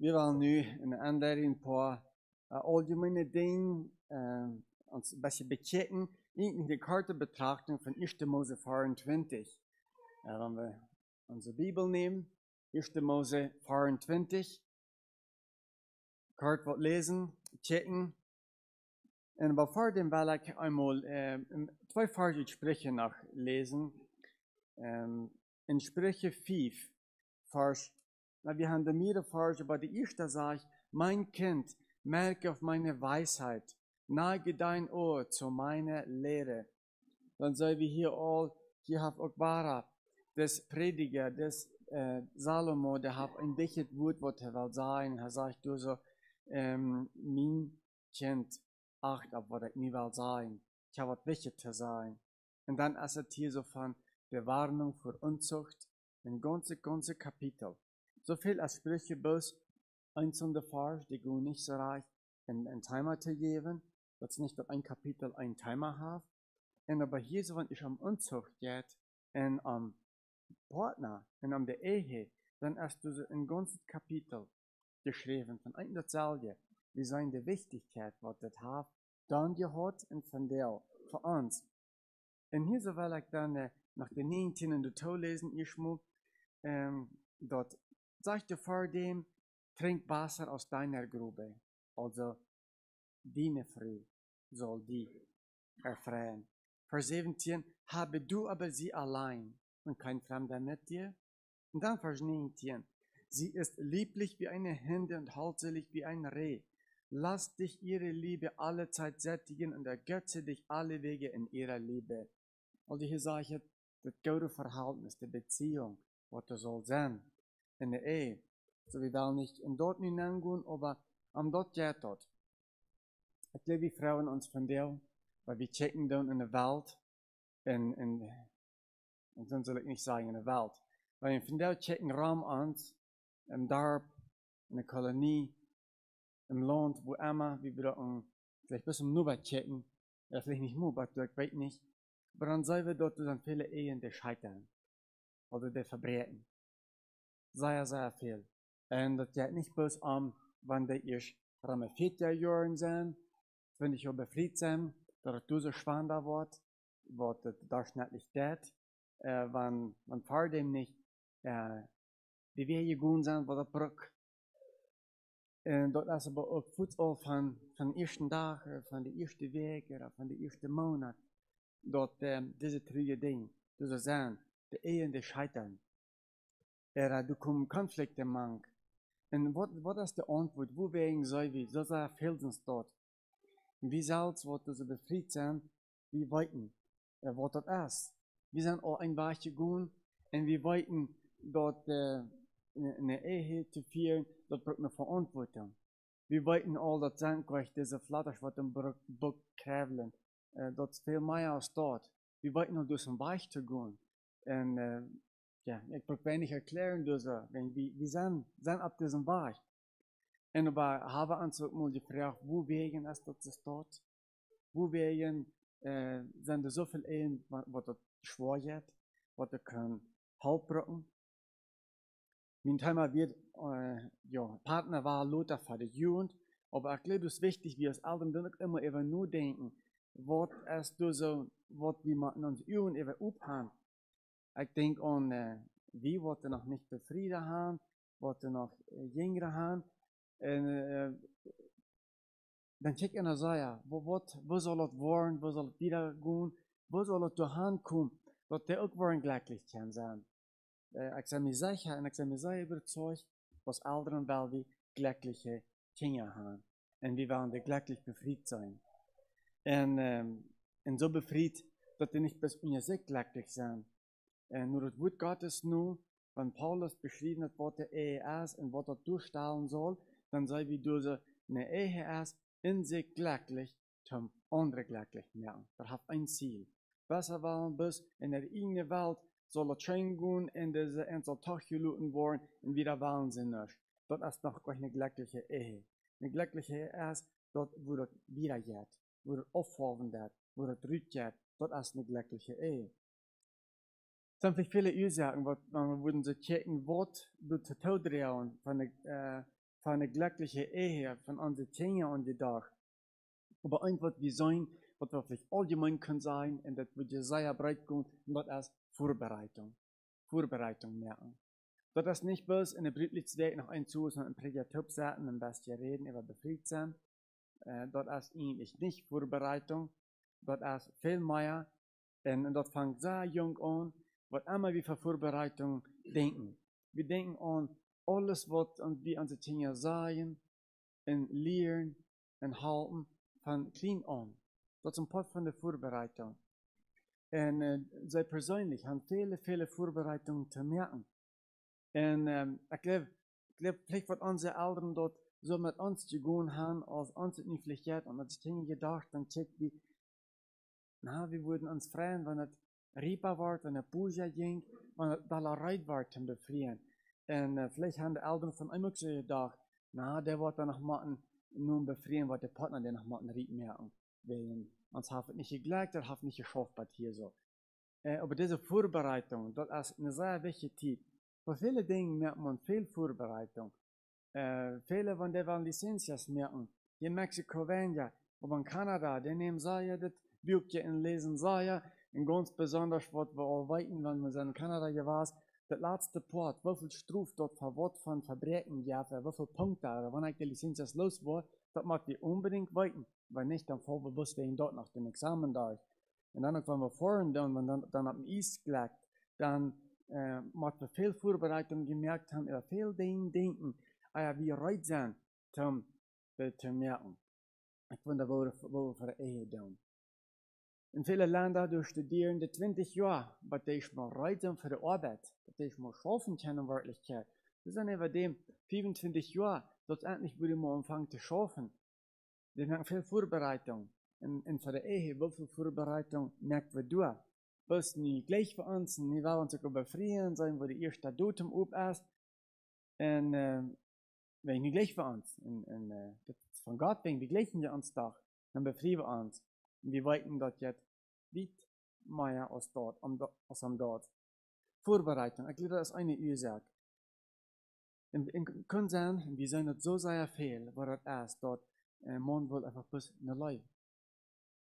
Wir wollen nu in aanleiding een paar algemene dingen ons een beetje bechecken in de korte betrachting van 1. Mose 24. Wenn wir unsere Bibel nehmen, 1. Mose 24, kort wat lesen, checken. En bevor dem will ich einmal zwei Verse Sprüche nachlesen. In Sprüche 5, Vers, wir haben da mehrere Verse, aber die erste sagt, mein Kind, merke auf meine Weisheit, neige dein Ohr zu meiner Lehre. Dann sagen wir hier hat auch Bara, des Prediger, des Salomo, der hat ein dichtes Wort, was er will sagen. Er sagt du so, mein Kind, acht auf, was ich nie will sagen. Ich habe was Wichtiges zu sagen. Und dann ist es hier so von der Warnung für Unzucht, ein ganzes Kapitel. So viel als Sprüche bloß einzelne Vers, die gut nicht so reich, ein Timer zu geben, dass nicht dass ein Kapitel ein Timer hat. Und aber hier so, wenn ich am Unzucht geht, und am Partner, und am der Ehe, dann hast du so ein ganzes Kapitel geschrieben, von einem dasselbe, wie sein die Wichtigkeit, was das hat, dann gehört und von der, für uns. Und hier so will ich dann nach den 19 in der Tor lesen, ich muss, dort sagt er vor dem, trink Wasser aus deiner Grube. Also, deine Frau soll die erfreien. Vers 17, habe du aber sie allein und kein Fremder mit dir. Und dann Vers 19, sie ist lieblich wie eine Hinde und holdselig wie ein Reh. Lass dich ihre Liebe alle Zeit sättigen und ergötze dich alle Wege in ihrer Liebe. Also hier sage ich, das gute Verhältnis, die Beziehung, was das soll sein, in der Ehe. So wir wollen nicht in dort hineingehen, aber am dort geht dort. Ich glaube, wir Frauen uns von der, weil wir checken dann in der Welt, und dann soll ich nicht sagen in der Welt, weil wir von der checken Raum uns, im Dorf, in der Kolonie, im Land, wo immer, wir dort vielleicht bis zum Nuba checken, oder vielleicht nicht Nuba, ich weiß nicht, aber dann sehen wir dort, dass viele Ehen, die scheitern, oder die verbrechen. Sehr viel. Und das geht nicht bloß wenn die erst 40 Jahre sind, wenn ich befreit sind, dass du so schwanger wird, was das nicht geht, wenn vor dem nicht die Wege gut sind, was der Brück. Und dort ist aber auch Fußball von ersten Tag, von der ersten Weg, oder von der ersten Monat, dort diese trüge Dinge, diese sind, die Ehen, die scheitern. Du kommen Konflikte mang. Und was ist die Antwort? Wo wegen soll wir? So fehlt uns dort. Wie selbst, was diese befreit sind, wir weiten, was das ist. Wir sind auch ein Weg gegangen, und wir weiten dort eine Ehe zu führen, das braucht eine Verantwortung. Wir weiten all das Senkrecht, diese Flatters, was im Buch kräveln. Das ist viel mehr als dort. Wir weiten noch durch den Weg zu gehen. Und, ich brauche wenig erklären, wir sind auf diesem Weg. Und aber haben uns auch mal gefragt, wo wegen ist das dort? Wo wegen sind so viele Ehen, was das schwer geht, was das können haltbrücken. Mein Thema wird, Partner war Lothar für die Jugend, aber ich glaube, es ist wichtig, wir als Eltern dann auch immer über nur denken, was ist so, was wir in uns Jugend über abhaben. Ich denke an, wie wir noch nicht befriedet haben, was noch jünger haben. Und dann check ich so, wo soll es werden, wo soll es wieder gehen, wo soll es durch kommen, dass der auch wollen glücklich kann sein. Ich bin mir sicher und ich bin mir sehr überzeugt, dass Eltern weil wir glückliche Kinder haben. Und wir wollen glücklich befriedet sein. Und so befriedet, dass wir nicht bis unser glücklich sind. Nur das Wort Gottes nur, wenn Paulus beschrieben hat, was der Ehe ist und was er durchstellen soll, dann sei wie du so eine Ehe ist, in sich glücklich, zum anderen glücklich machen. Das hat ein Ziel. Besser wollen bis in der eigenen Welt soll es schön gehen, und soll Tag geluten worden, und wieder wollen sie nicht. Das ist noch eine glückliche Ehe. Eine glückliche Ehe ist, dort, wo das wieder geht, wo das aufholen wird, wo das rückgeht, das ist eine glückliche Ehe. Es sind viele Ursachen, wo man würden so checken, was du zu tun drehen, von der van een glückliche Ehe, van onze dingen aan die dag. Aber ein wat we zijn, wat we vielleicht allgemein können sein, en dat we je sehr breit kommen, dat is Vorbereitung. Vorbereitung merken. Dat is nicht bloß in der Brütlichsweg nach ein zu, sondern ein Prädiativ setzen, ein bisschen reden über befreit sein. Dat is eigentlich nicht Vorbereitung. Dat is viel mehr. En dat fängt sehr jung an, wat immer wir für Vorbereitung denken. Wir denken an alles, was wir an die Dinge sagen, und lernen und halten, von klein an. Dat is een part van de Vorbereitung. En zij persoonlijk haben viele Vorbereitungen te merken. En ik glaube, vielleicht wat onze Eltern dort so mit uns gegangen haben, als uns het nicht vielleicht geht, und als Dinge gedacht, dann checkt wie, wir würden uns freuen, wenn es Ripa wird, wenn es Puja ging, wenn es Ballerei wird, zum Befrieren. Und vielleicht haben die Eltern von einem so gedacht, der wird dann noch mal nun befrieren, was der Partner den noch mal einen Riep merken. Weil uns hat es nicht geglaubt, das hat nicht geschafft, was hier so. Aber diese Vorbereitung, das ist eine sehr wichtige Zeit. Für viele Dinge merkt man viel Vorbereitung. Viele von denen Lizenzias merken. Hier in Mexiko werden ja, aber in Kanada, die nehmen ja das Büchchen und lesen ja. Und ganz besonders, was wir auch weiten, wenn wir in Kanada waren, das letzte Part, wie viel Struf dort für was von Verbrechen gab, wie viele Punkte, oder wenn ich die Lizenzias los war, das macht wir unbedingt weiten. Weil nicht, dann fahren wir bloß wegen dort nach dem Examen da. Und dann, wenn wir fahren, wenn dann auf dem Eis gelegt, dann macht wir viel Vorbereitung gemerkt haben, über viel Dinge denken, wie bereit sind, zu merken. Ich finde, wo wir für die Ehe tun. In vielen Ländern, durch studieren die 20 Jahre, was ich mal bereit sind für die Arbeit, was ich mal schaffen kann in Wirklichkeit. Wir sind über dem 25 Jahre, dort endlich würde man anfangen zu schaffen. Wir merken viel Vorbereitung. Und für die Ehe, wie viel Vorbereitung merken wir durch? Was nicht gleich für uns, wir wollen uns befreien, sein, wo die erste Datum ab ist. Und wenn nicht gleich für uns. Und das ist von Gott, wenn wir gleichen wir uns doch, dann befreien wir uns. Und wir weiten dort jetzt weit mehr als dort, als am dort. Vorbereitung, ich glaube, das ist eine Ursache. Und kann sein, wir sind nicht so sehr viel, was das ist, dort, man will einfach bis eine Life.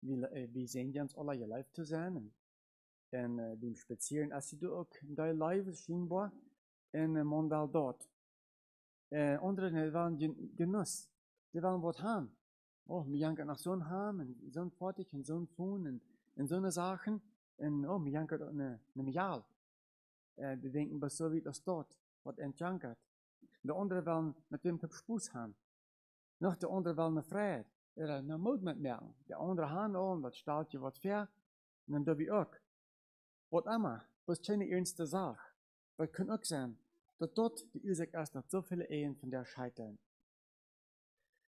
Wir sehen uns alle ihr Life zu sein. Und beim Spazieren essen du auch in dein Life, scheinbar. Und man will dort. Andere, die wollen Genuss. Die wollen was haben. Oh, wir janken nach so einem Heim, und so ein Fertig, und so ein Phone, und so eine Sachen. Und oh, wir janken auch eine Mial. Die denken, was so wie das dort, was entjankert. De andere wollen mit dem Spaß haben. Noch der andere will eine Freiheit. Eine Mut mitmerken. Der andere haben auch, was stellt je was fair. Und dann darf ich auch. Was immer, was keine ernste Sache. Das kann auch sein, dass dort die Ursache ist, dass so viele Ehen von der scheitern.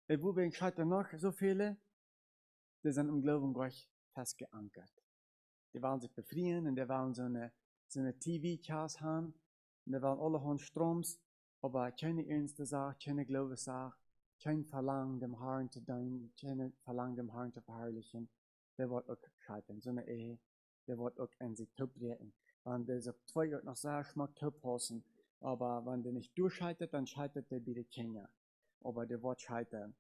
Wo wir scheitern noch, so viele, die sind im Glauben Gott festgeankert. Die wollen sich befreien und die wollen so eine TV-Cast haben. Und die wollen alle haben Stroms, aber keine ernste Sache, keine Glaubenssache, kein Verlangen, dem Herrn zu dienen, kein Verlangen, dem Herrn zu verherrlichen. Der wird auch scheitern. So eine Ehe, der wird auch in sich treten. Wenn der so 2 Jahre noch sehr schmeckt, passen, aber wenn der nicht durchscheitert, dann scheitert der bei den Kindern. Aber der wird scheitern.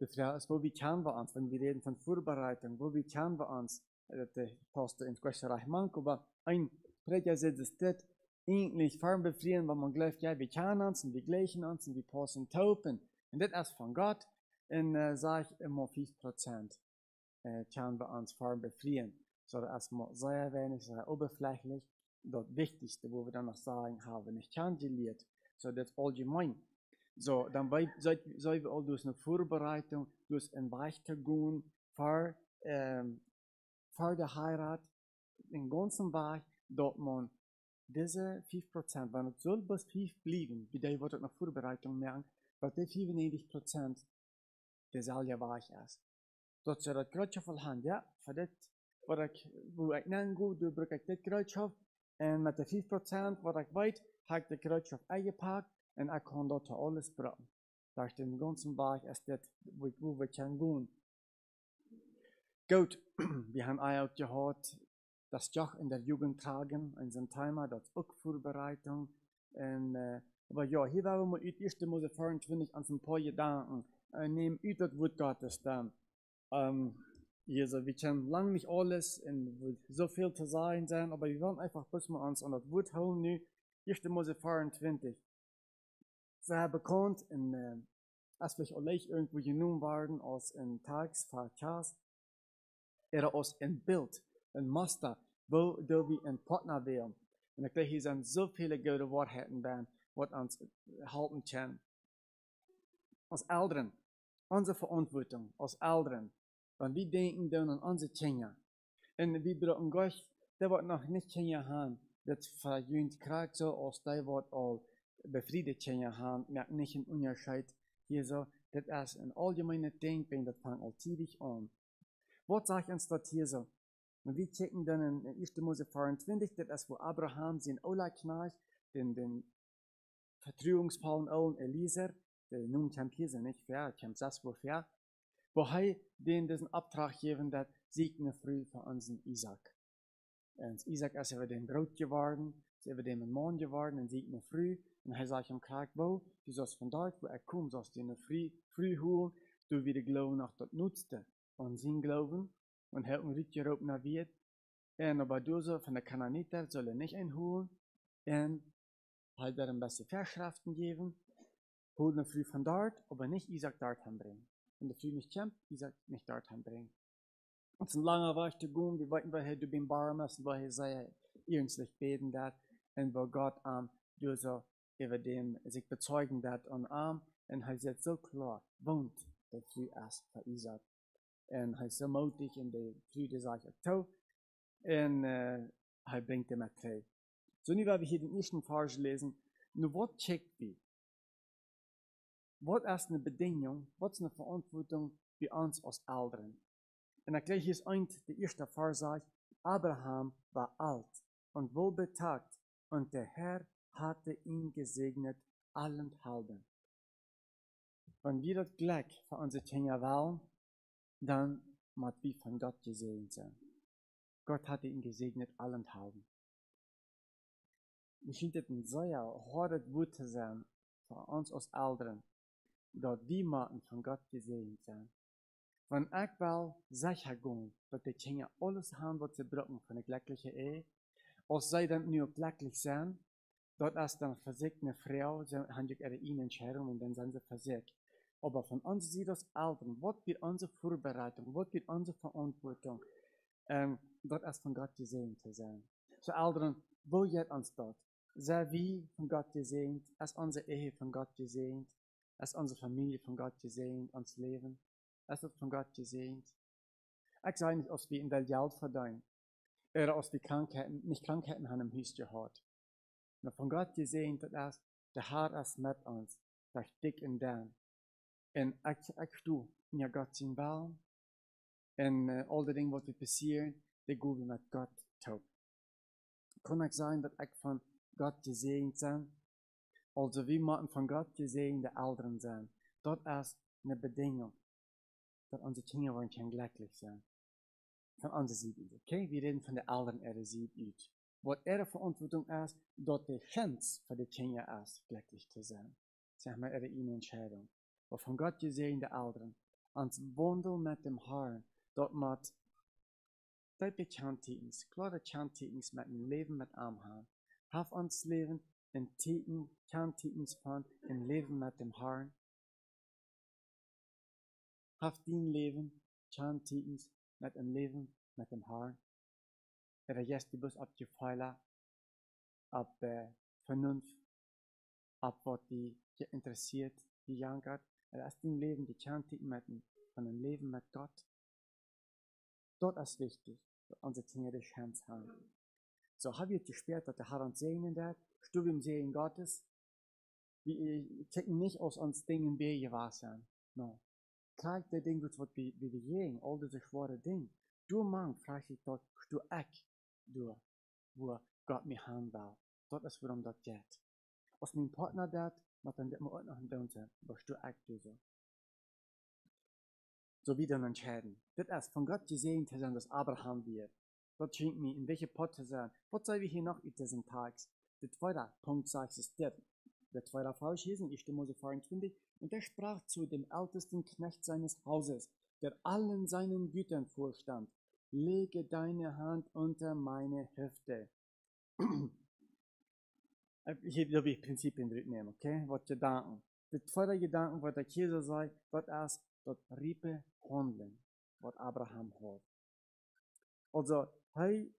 Die Frage ist, wo können wir uns, wenn wir reden von Vorbereitung, wo können wir uns, der passt ins Gleichreich mank, aber ein Prediger sagt, es ist eigentlich fern befrieren, weil man glaubt, ja, wir kennen uns und wir gleichen uns und wir passen taupen. Und das ist von Gott. Und sage ich immer 5% können wir uns fern befrieren. So, das ist mal sehr wenig, sehr oberflächlich. Das Wichtigste, wo wir dann noch sagen haben, ich kann gelehrt. So, das ist allgemein. So, dann sollen wir auch durch eine Vorbereitung, durch ein Weichtergehen für die Heirat, den ganzen Weg, dort man diese 5%, wenn es soll bis 5 bleiben, wie der wird nach Vorbereitung merken, weil die 95% der selber weich ist. Dort soll das Kreuzschaft voll Hand, ja, für das, wo ich nennen gut, du brauchst das Kreuzschaft, und mit den 5%, was ich weiß, habe ich das Kreuzschaft eingepackt, und ich kann dort alles brauchen. Da ist den ganzen Weg, ist das, wo wir können gehen. Gut, wir haben auch gehört, das Joch in der Jugend tragen, in seinem Thema, das ist auch Vorbereitung. Und Aber ja, hier werden wir mit 1. Mose 24 an ein paar Gedanken. Nehmen ut das Wort Gottes dann. Also, wir kennen lange nicht alles und wird so viel zu sagen sein, aber wir wollen einfach bis wir uns an das Wort holen nu. 1. Mose 24. Sehr bekannt und erstlich auch irgendwo genommen worden als ein Tagsverkehr oder als ein Bild, ein Muster, wo wir ein Partner wären. Und ich glaube, hier sind so viele gute Wahrheiten drin, was uns halten können. Als Eltern, unsere Verantwortung als Eltern, wenn wir denken dann an unsere Kinder. Und wir brauchen Gott, der wird noch nicht Kinder haben, das verjüngt gerade so, als der wird all befriedigt Kinder haben, merkt nicht einen Unterschied. Hier so, das ist ein allgemeines Denken, das fängt alltäglich an. Was sagt uns das hier so? Und wir checken dann in 1. Mose 24, das ist, wo Abraham sein Ola knallt, den vertrauungsvollen Ohren Eliezer, der nun kommt hier so nicht fair, kommt das wohl fair, wo er den diesen Auftrag geben, dass segne früh für unseren Isaac. Und Isaac ist über den Brot geworden, ist über den ein Mann geworden, und segne früh, und er sagt ihm klar, wo, du sollst von dort, wo er kommt, sollst du ihn früh holen, du wieder glauben nach das Nutzte, und sein Glauben, und er hat einen Rütger nach wird, und aber du so von der Kananiter soll er nicht einholen, und halt er ihm beste Verschriften geben, holen ihn früh von dort, aber nicht Isaac dort hinbringen. Wenn der früh nicht kommt, Isaac nicht dort hinbringen. Es ist ein langer Weg zu gehen, wir wollten, woher du beim Baum hast, woher sei ernstlich beten dat, und wo Gott du so über dem sich bezeugen dat und und er sagt so klar, wohnt der früh erst für Isaac. Und er ist so mutig in der früh, der sagt auch, und er bringt ihm mit. So, nun werden wir hier den ersten Vers lesen. Nur was checkt wie? Was ist eine Bedingung, was ist eine Verantwortung für uns als Eltern? Und erkläre hier ist der erste Vers sagt, Abraham war alt und wohlbetagt und der Herr hatte ihn gesegnet allenthalben. Wenn wir das Glück für unsere Kinder wollen, dann muss wir von Gott gesegnet sein. Gott hatte ihn gesegnet allenthalben. Wir scheint es ein sehr hartes Wort zu sein für uns als Eltern, dass wir machen von Gott gesegnet sein. Wenn ich will sicher gehen, dass die Kinder alles haben, was sie brauchen für eine glückliche Ehe, als sie dann nur glücklich sind, dort ist dann versiegt eine Frau, sie haben ihre Entscheidung und dann sind sie versiegt. Aber von uns sieht das Eltern, was wird unsere Vorbereitung, was wird unsere Verantwortung, dort ist von Gott gesegnet zu sein. So Eltern, wo geht uns dort? Sei wie von Gott gesegnet, ist unsere Ehe von Gott gesegnet, ist unsere Familie von Gott gesegnet, uns Leben. Es wird von Gott gesegnet. Ich sage nicht, als wir in der Geld verdienen, oder als wir nicht Krankheiten haben im Haus gehabt. Aber von Gott gesegnet, dass der Herr ist mit uns, durch dick und dünn. Und ich stehe in Gott sein Willen, und all die Dinge, die passieren, die gehen wir mit Gott tun. Kann ich sagen, dass ich von Gott gesegnet bin? Also wir müssen von Gott gesegnete Eltern sein. Das ist eine Bedingung, dass unsere Kinder wollen glücklich sein. Von unserer Seite, okay? Wir reden von der Eltern ihrer Seite. Was ihre Verantwortung ist, dass die Chance für die Kinder ist, glücklich zu sein. Sagen wir ihre Entscheidung. Aber von Gott gesegnete Eltern, uns wandeln mit dem Herrn, dort mit Bekanntnis, klare Bekanntnis mit dem Leben mit ihm haben. Haf uns Leben in Titen, Bekanntnis von im Leben mit dem Herrn. Haf dein Leben, Bekanntnis mit dem Leben mit dem Herrn. Er jetzt die Bus ab die Pfeiler, ab Vernunft, ab was die interessiert, die jankert. Er ist dein Leben, die Bekanntnis von dem Leben mit Gott. Dort ist wichtig, dass unsere Kinder die Chance haben. So habe ich gesperrt, dass der Herr uns segnen wird, Studium Segen Gottes. Wir checken nicht aus uns Dingen, wie wir wahr sind. No. Klar, der Ding wird, was wir sehen, all diese schwere Dinge. Du Mann, frag ich dort, du ich, du, wo Gott mich haben will. Dort ist, worum das geht. Als mein Partner das, dann wird man auch noch ein Down sein, was du ich, du so. So wie dann entscheiden. Das ist von Gott gesegnet zu sein, dass Abraham wird. Gott schenkt mir, in welche Pot zu sein. Was soll wir hier noch in diesen Tags? Der zweite Punkt sagt es das. der zweite Vers hier in 1. Mose 24. Und er sprach zu dem ältesten Knecht seines Hauses, der allen seinen Gütern vorstand, lege deine Hand unter meine Hüfte. Hier wil ik principe nemen, oké? Wat gedanken. De tweede gedanken wat ik hier zei, dat is dat riepe handelen, wat Abraham had. Also, hij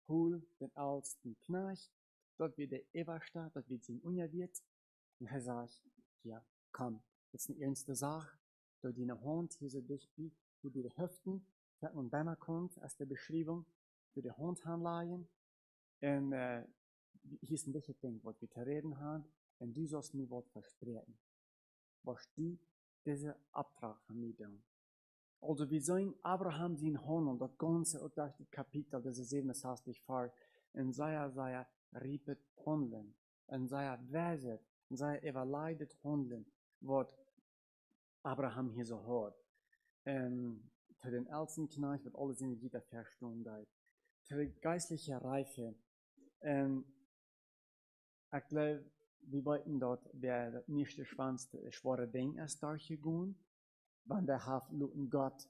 holt den oudsten Knecht, dat wir der Everste, dat wir zijn ungewiert. Und er sagt, ja, komm, das ist eine ernste Sache. Du deine Hand hier so dicht wie, du die Hüften, dat man bijna kommt, als der Beschreibung, du die Hand anleihen. Und hier ist ein wichtiges Ding, was wir zu reden haben, und du sollst mir was versprechen. Was du diese Abtrag von mir tun. Also wir sehen Abraham sein Handeln, das ganze Kapitel, das ist 67 Vers, und sei riepet handeln, und sei wijzet, und sei überleidet handeln, was Abraham hier so hat. Zu den ältesten Knecht wird alles in jeder Verstunde da. Zu der geistlichen Reife. Ich glaube, wir wollten dort, wer das nächste schwere Ding ist, da gehen, wenn der Haft luten Gott,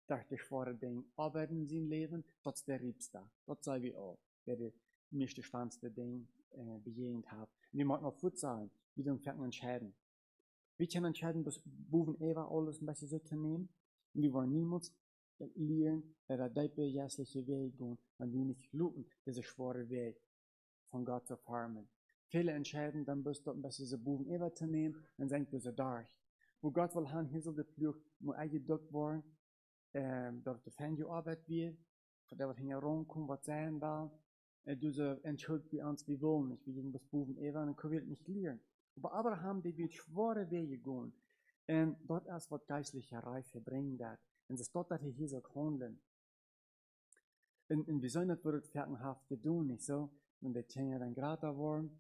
durch die schwere Ding arbeiten in seinem Leben, das ist der Riebste. Das sei wir auch, der das nächste schwanste Ding bejehend hat. Und wir möchten auch gut sagen, wie wir können entscheiden. Wir können entscheiden, bis Buben Eva alles ein bisschen so zu nehmen. Und wir wollen niemals lernen, der jährliche Weg gehen, wenn wir nicht luten, diese schwere Weg von Gott zu farmen. Viele entscheiden, dann bist du ein bisschen so Buben Eva zu nehmen, dann senkt du so durch. Wo Gott will haben, hier soll der Plug, muss eingedrückt worden, dort die Fanjo-Arbeit wird, von der was herumkommt, was sein will. Du so entschuldigt wie uns, wir wollen nicht, wir gehen bis Buben Eva, und dann will nicht lernen. Aber Abraham, der wird schwere Wege gehen. Und dort ist, was geistliche Reife bringt. Und es dort, dass hier so handeln. Und wir sollen das wird fertighaft tun, nicht so? Wenn die Kinder dann gerade da waren,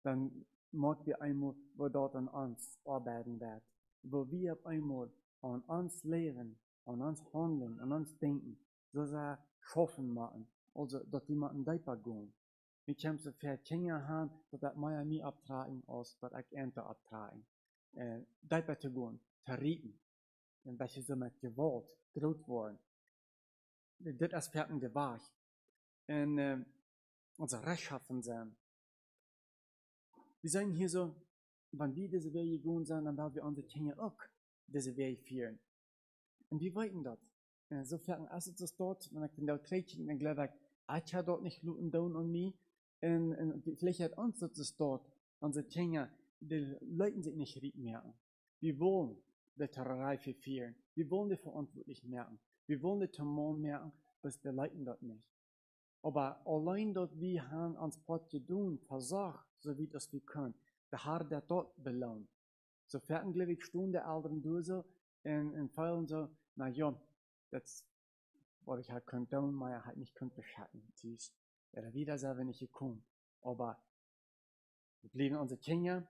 dann mag wir einmal, wo dort an uns arbeiten wird. Wo wir auf einmal an uns leben, an uns handeln, an uns denken, so sehr schaffen machen. Also, dass die machen Diaper gehen. Wir können so viele Kinder haben, dass das mehr mir abtragen, als dass ich Ente abtragen. Diaper zu gehen, zu retten. Und welche so mit Gewalt gedroht worden. Das ist fertig Wahrheit. Und unser Rechtschaffen sein. Wir sagen hier so, wenn wir diese Wege gehen sind, dann werden wir unsere Kinder auch diese Wege führen. Und wir wollten das. Sofern ist es dort, wenn ich den da kriege, dann glaube ich habe dort nicht looten down an mich. Und vielleicht hat uns das dort, unsere Kinder, die Leute sich nicht richtig merken. Wir wollen die Reife führen. Wir wollen die verantwortlich merken. Wir wollen die Termon merken, bis die Leute dort nicht. Aber allein dort, wir haben uns Pott getan, versagt, so wie das wir können. Der Herr, der dort belohnt. Sofern, glaube ich, stehen die Eltern durch so, und feiern so, na ja, das, was ich halt könnte tun, aber halt nicht könnte beschatten. Siehst, ja, wieder selber nicht gekommen. Aber, wir blieben unsere Kinder,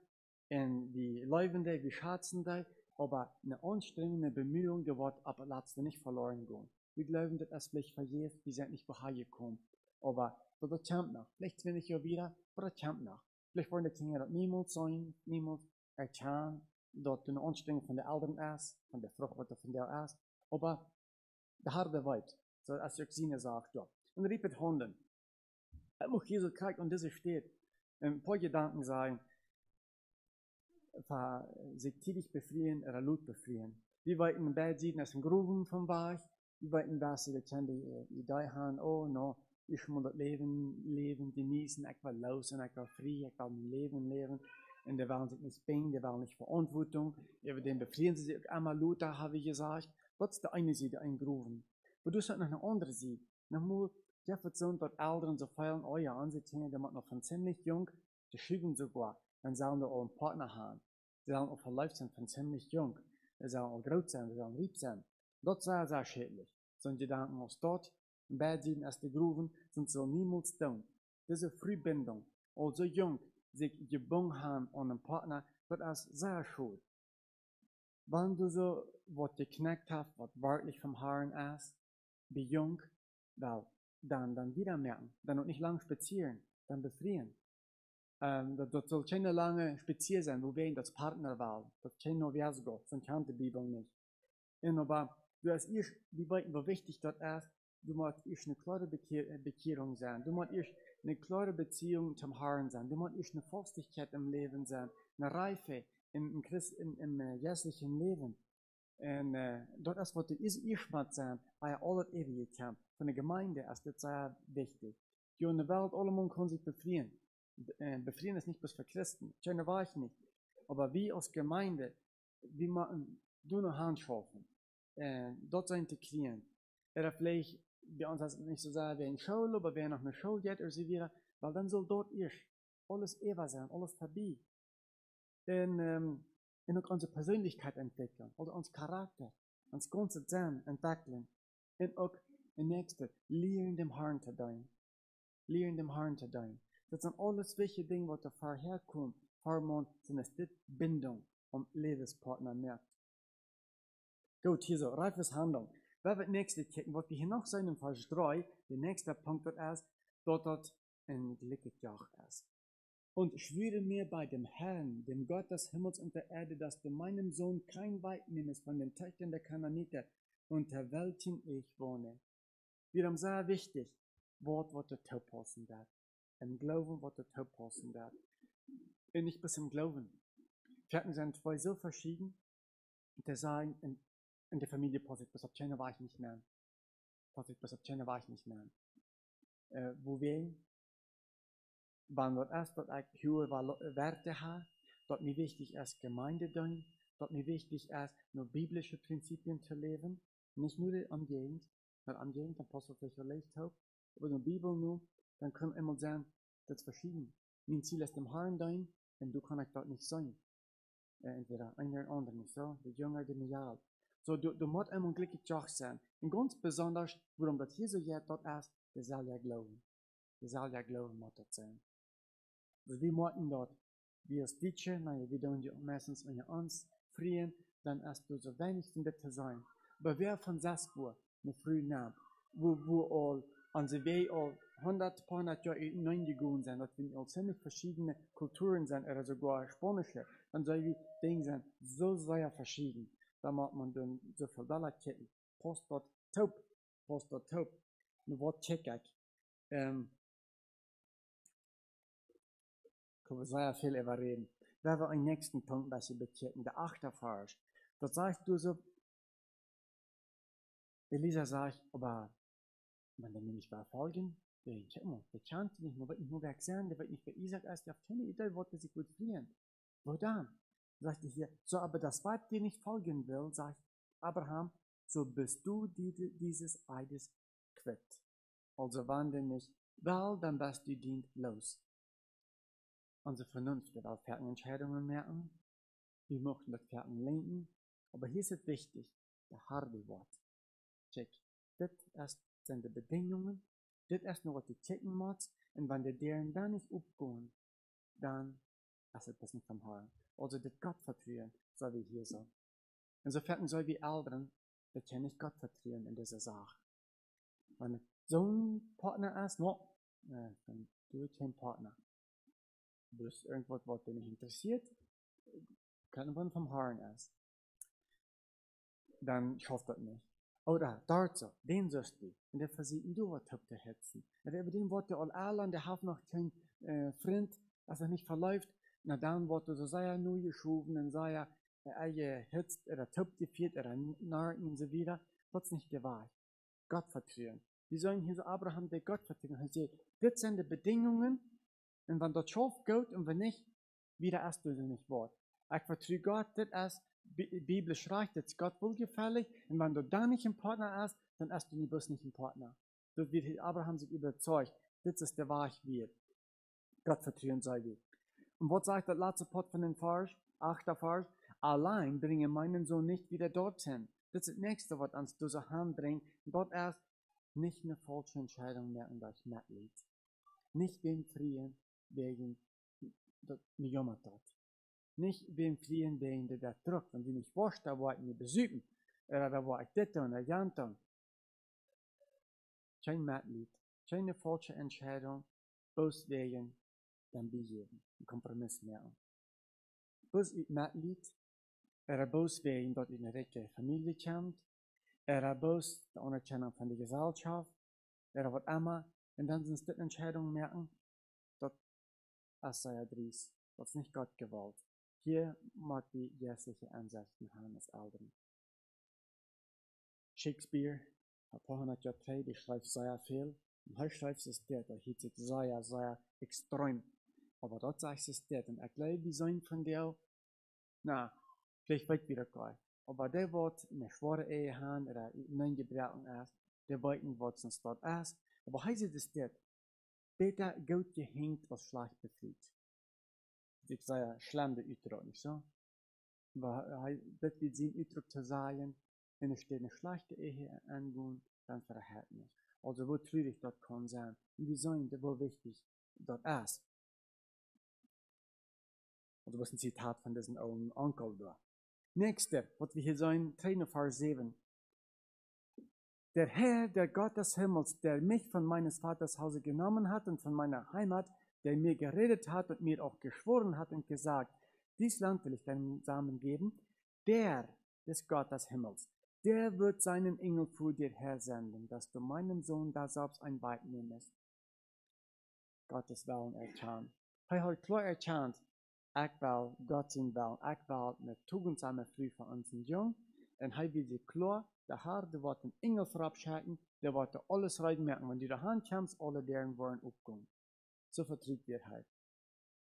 und wir leben da, wir schätzen da, aber eine anstrengende Bemühung, die wird aber letztlich nicht verloren gehen. Wir glauben, das ist vielleicht verjährt, wir sind nicht bei gekommen. Aber das kommt noch. Vielleicht 20 Jahre wieder, aber das kommt noch. Vielleicht wollen die Kinder das niemals sein, niemals erkennen, dass eine Anstrengung von der Eltern ist, von der Frucht, was von der ist. Aber der Herr der Welt, so als ich Sine sagt, ja. Und riepet Hunden. Ich muss hier so kriegen, und das steht, ein paar Gedanken sagen, sich tätig befreien oder Lut befreien. Wir wollten im Bett sitzen, als ein Gruben vom Bach. Wir wollten, dass sie die Idee haben, oh, no, ich muss das Leben genießen, ich will los und ich will frei, ich will mein Leben leben. Und die wollen sich nicht bringen, die wollen nicht Verantwortung. Über den befreien sie sich auch einmal Luther, habe ich gesagt. Das ist die eine Seite, ein Gruben. Aber du hast noch eine andere Seite. Nochmal, der Person, dort Eltern so feiern, oh ja, unsere Kinder, die machen noch von ziemlich jung, die schieben sogar, dann sollen die auch einen Partner haben. Sie sollen auch verläuft sein von ziemlich jung. Sie sollen auch groß sein, sie sollen lieb sein. Das ist sehr, sehr schädlich. So ein Gedanken aus dort, im Bett sitzen, als die Gruben, sind so niemals tun. Diese Frühbindung, also jung, sich gebunden haben an einen Partner, das ist sehr schuld. Wenn du so, was geknackt hast, was wörtlich vom Haaren ist, wie jung, dann wieder merken, dann noch nicht lang spazieren, dann befrieren. Dat soll keine lange Spazier sein, wo wir das Partnerwahl, das kein Novers Gott, sonst kann die Bibel nicht. Und aber du hast erst, wie wichtig das ist, du musst erst eine klare Bekehrung sein, du musst erst eine klare Beziehung zum Herrn sein, du musst erst eine Festigkeit im Leben sein, eine Reife im jährlichen Leben. Und das ist, was du erst sein, bei aller Ewigkeit von der Gemeinde ist das sehr wichtig. Die in der Welt, alle Menschen können sich befreien. Befreien ist nicht bloß für Christen, schöne war ich nicht. Aber wir als Gemeinde, wir machen nur noch Handschaffen, dort zu integrieren. Oder vielleicht, bei uns ist nicht so sehr wie eine Schule, aber wer noch eine Schule geht oder so wieder, weil dann soll dort erst alles ewig sein, alles vorbei. Und auch unsere Persönlichkeit entwickeln, oder unser Charakter, uns ganze Sein entwickeln. Und auch der nächste, lernen dem Herrn zu dienen. Lernen dem Herrn zu dienen. Das sind alles wichtige Dinge, die vorher kommen. Vormond sind es die Bindung um Lebenspartner merkt. Gut, hier so, reifes Handeln. Wenn wir das nächste kicken, was wir hier noch sehen im Vers 3, der nächste Punkt wird erst, dort ein glückliches Jahr ist. Und schwöre mir bei dem Herrn, dem Gott des Himmels und der Erde, dass du meinem Sohn kein Weib nimmst von den Töchtern der Kanaaniter, unter welchen ich wohne. Wiederum sehr wichtig, Wort, was du passen wird. Im Glauben, was du passen wird. Und nicht bis im Glauben. Vierten sind zwei so verschieden, der sagen, in der Familie passt bis auf keine war ich nicht mehr. Passt bis auf keine war ich nicht mehr. Wo wir wann dort erst dort ich hohe Werte habe, dort mir wichtig ist Gemeinde tun, dort mir wichtig ist nur biblische Prinzipien zu leben, nicht nur am Gegend, dann passt das vielleicht leicht auf, aber nur Bibel nur, dann können wir immer sagen, das ist verschieden. Mein Ziel ist dem Herrn tun, und du kannst dort nicht sein. Entweder einer oder andere nicht so, der Jünger, der Jahr. So, du musst immer glücklich sein. Und ganz besonders, warum das hier so jetzt dort ist, der soll ja glauben. Der soll ja glauben, muss das sein. Also wir möchten dort, wie es Deutsche, wir tun die meistens in uns frieren, dann hast du so wenig von das zu sein. Aber wer von Saspur, eine frühe Nacht, wo all, an sie Weg all 100 Jahre hineingegangen sind, dass wir all ziemlich verschiedene Kulturen sind, oder sogar spanische, dann soll wir Dinge sein, so sehr verschieden. Da macht man dann so viel Dollar kicken. Post dort taub. Nur was check ich. Können wir sehr viel überreden. Wenn wir einen nächsten Punkt, was wir bekennen, der 8. Vers. Da sagst du so, Elisa sagt, aber man dann nicht verfolgen. Ich immer, der kann nicht, man wird nicht nur weg sein, der wird nicht bei Isaac erst, der hat keine Idee, wollte sich gut frieren. Wo dann? Sagt er hier, so aber das Weib dir nicht folgen will, sagt Abraham, so bist du dieses Eides quitt. Also wandere nicht, weil dann bist du dient los. Unsere Vernunft wird auf Entscheidungen merken. Wir möchten das Pferden lenken. Aber hier ist es wichtig, der harte Wort. Check. Das sind die Bedingungen. Das ist nur, was du checken musst. Und wenn die deren dann nicht aufgehen, dann ist es nicht vom Herrn. Also das Gott vertrauen, so wie hier so. Insofern soll wir Eltern, wir können nicht Gott vertrauen in dieser Sache. Wenn so ein Partner ist, dann du bist kein Partner. Du bist irgendwas, was dich nicht interessiert, kann man vom Herrn ist. Dann schafft das nicht. Oder dort so, den sollst du. Und der versiegt du, was zu hetzen. Und über den Wort der All der hat noch kein Freund, dass er nicht verläuft. Na dann wird so sei er nur geschoben, und sei er gehetzt, oder top geführt, oder narren und so wieder. Das ist nicht die Wahrheit. Gott vertrauen. Wir sollen hier so Abraham, der Gott vertrauen. Er sagt, das sind die Bedingungen. Und wenn das schafft, gut, und wenn nicht, wieder erst du nicht Wort. Ich vertraue Gott, das ist, die Bibel schreibt, das ist Gott wohlgefällig. Und wenn du da nicht ein Partner hast, dann hast du bloß nicht ein Partner. Das wird Abraham sich überzeugt. Das ist der Wahrheit wird. Gott vertrauen sei wir. Und was sagt der letzte Part von dem Vers? 8. Vers. Allein bringe meinen Sohn nicht wieder dorthin. Das ist das nächste, was uns durch die Hand bringt. Dort erst nicht eine falsche Entscheidung mehr in das Mitglied. Nicht den Frieden wegen der Jammer dort. Nicht den Frieden wegen der Druck. Wenn du nicht weißt, da war ich nicht besuchen. Oder da war ich das und das und kein Mitglied. Keine falsche Entscheidung. Bloß wegen dann bijeben, einen Kompromiss machen. Bis ich mitlied, boos wegen dort in der rijke Familie kommt, boos die Anerkennung von der Gesellschaft, was immer, und dann sind es die Entscheidungen merken, dass es sei dries, das nicht Gott gewollt. Hier mag die jährliche Ansichten haben als Eltern. Shakespeare, hat 200 Jahre 3, die schreibt sehr viel. Und heute schreibt es der hielt sich sehr, sehr extrem. Aber dort sagt es der, und ich glaube, wir sind von der, na, vielleicht weit wieder gleich. Aber der wird eine schwere Ehe haben, oder neun Gebrechen ist, der weiß nicht, was es dort ist. Aber heißt es der, beter gut gehängt, was schlecht befriedigt. Ich sage, schlimm der Utdruck, nicht so? Aber das wird sein Utdruck zu sagen, wenn es eine schlechte Ehe angehen, dann verhält nicht. Also, wo traurig das kann sein. Und wir sagen, das war wichtig, das ist. Also, was ein Zitat von diesem alten Onkel da. Nächste, was wir hier sagen, 3 Vers 7. Der Herr, der Gott des Himmels, der mich von meines Vaters Hause genommen hat und von meiner Heimat, der mir geredet hat und mir auch geschworen hat und gesagt, dies Land will ich deinem Samen geben, der ist Gott des Himmels. Der wird seinen Engel vor dir hersenden, dass du meinen Sohn da selbst ein Weib nehmest. Gottes Willen erkannt. Hij hat klar erkannt, ich will Gott sein Willen, ich will eine tugendsame Früh von uns Jung, und hij will sie klar, der Herr, der wird einen Engel verabschieden, der wird alles reinmerken, wenn du da Hand kommst, alle deren wollen aufkommen. So vertritt wir halt.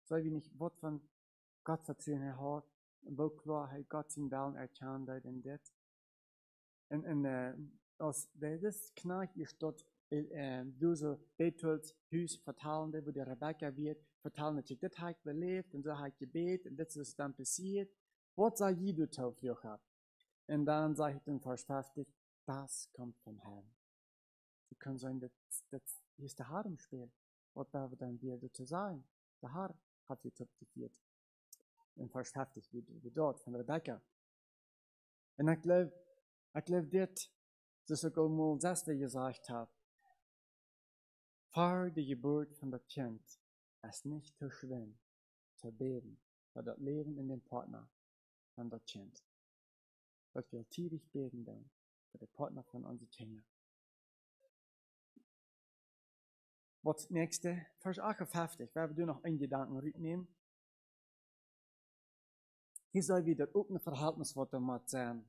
So wie nicht was von Gott vertrauen er hat, und wo klar hat Gott sein Willen erkannt hat in das. Und als das Knecht ist dort, du so Bethels Hus vertalen, wo der Rebecca wird, vertalen, dass ich das hat belebt, und so hat gebet, und das ist dann passiert. Was sag ich, du Taufjocher? Und dann sage ich in Vers 50, das kommt vom Herrn. Sie können sagen, das ist der Herr im Spiel. Was darf dann wir dazu sagen? Der Herr hat sie geführt. In Vers 50, wie dort von Rebecca. Und ich glaube, das ist sogar mal das, was ich gesagt habe. Vor der Geburt von dem Kind ist nicht zu schwer, zu beten, für das Leben in dem Partner von dem Kind. Was wir tierisch beten dann, für den Partner von unseren Kindern. Was nächste? Vers 58, wir werden noch einen Gedanken rücknehmen. Hier soll wieder auch ein Verhältnis, was da muss sein.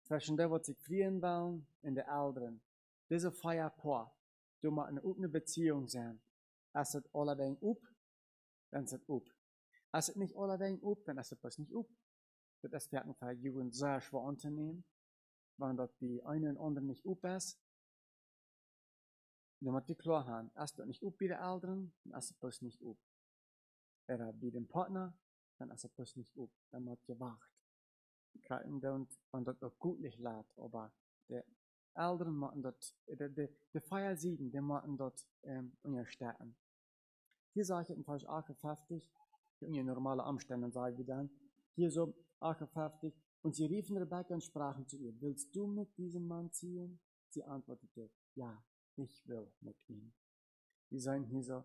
Zwischen dem, was sich frieren wollen, und den Älteren. Diese Feierpaar, da muss eine Beziehung sein. Als es alle wegen up, dann ist es up. Als es nicht alle wegen up, dann ist es das nicht up. Das ist für Jugend sehr schwer anzunehmen. Wenn das die einen und anderen nicht up ist, dann muss die klar haben. Als das nicht up bei den Älteren, dann ist es das nicht up. Oder bei dem Partner, dann ist es das nicht up. Dann muss gewacht. Und das auch gut nicht lädt, aber die Älteren machen das, die Feiersiegen, die machen das unterstützen. Hier sage ich in Vers 58, in normale Umstände sage ich dann, hier so 58, und sie riefen Rebekka und sprachen zu ihr, willst du mit diesem Mann ziehen? Sie antwortete, ja, ich will mit ihm. Wir sagen hier so,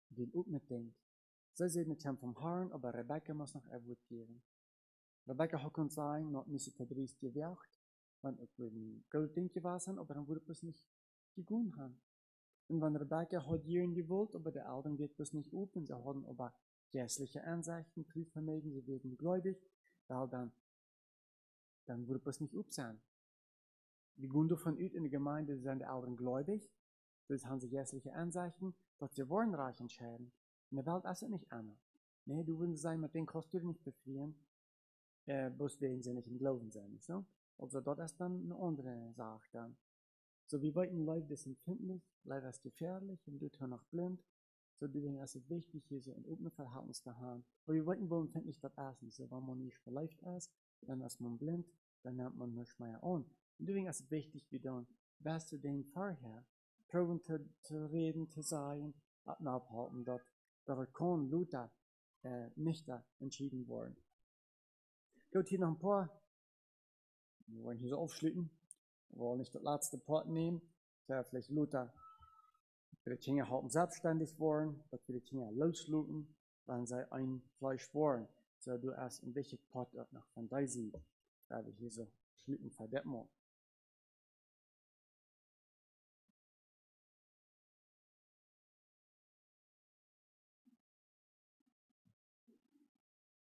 den auch mitdenkt. Sie sehen mit ihm vom Herrn, aber Rebekka muss noch Erwut geben. Rebekka hat uns sagen, noch nicht so verdrießt gewirkt, wenn ich ein Goldding gewesen, aber dann würde es nicht gegangen haben. Und wenn Rebekka hat jeden gewollt, aber der Eltern wird das nicht up, und sie haben aber geistliche Ansichten, Prüfvermögen, sie werden gläubig, weil dann würde es nicht up sein. Die gehen davon aus, in der Gemeinde sind die Eltern gläubig, das haben sie geistliche Ansichten, dass sie wollen reich entscheiden. In der Welt ist es nicht anders. Nee, du würdest sagen, mit denen kannst du dich nicht befrieren, bloß wegen sie nicht im Glauben sein, nicht so? Also dort ist dann eine andere Sache dann. So wie bei den Leuten, das ist empfindlich, leider ist gefährlich, und du tust noch blind. So deswegen ist es wichtig, hier so ein offenes Verhältnis zu haben. Aber wir wollten wohl empfindlich das essen. So, wenn man nicht verläuft ist, dann ist man blind, dann nimmt man nicht mehr an. Und deswegen ist es wichtig, wie dann, was du denn vorher, proben zu reden, zu sagen, abhalten, dass der kann Luther nicht da entschieden worden. Gut, hier noch ein paar. Wir wollen hier so aufschließen. Wir wollen nicht das letzte Part nehmen. Ja, vielleicht Luther Die Kinder halten selbstständig waren, dass die Kinder losluten, wenn sie ein Fleisch waren. So du erst ein bisschen Pot noch von da sieht. Da habe ich hier so schlitten verdammt mal.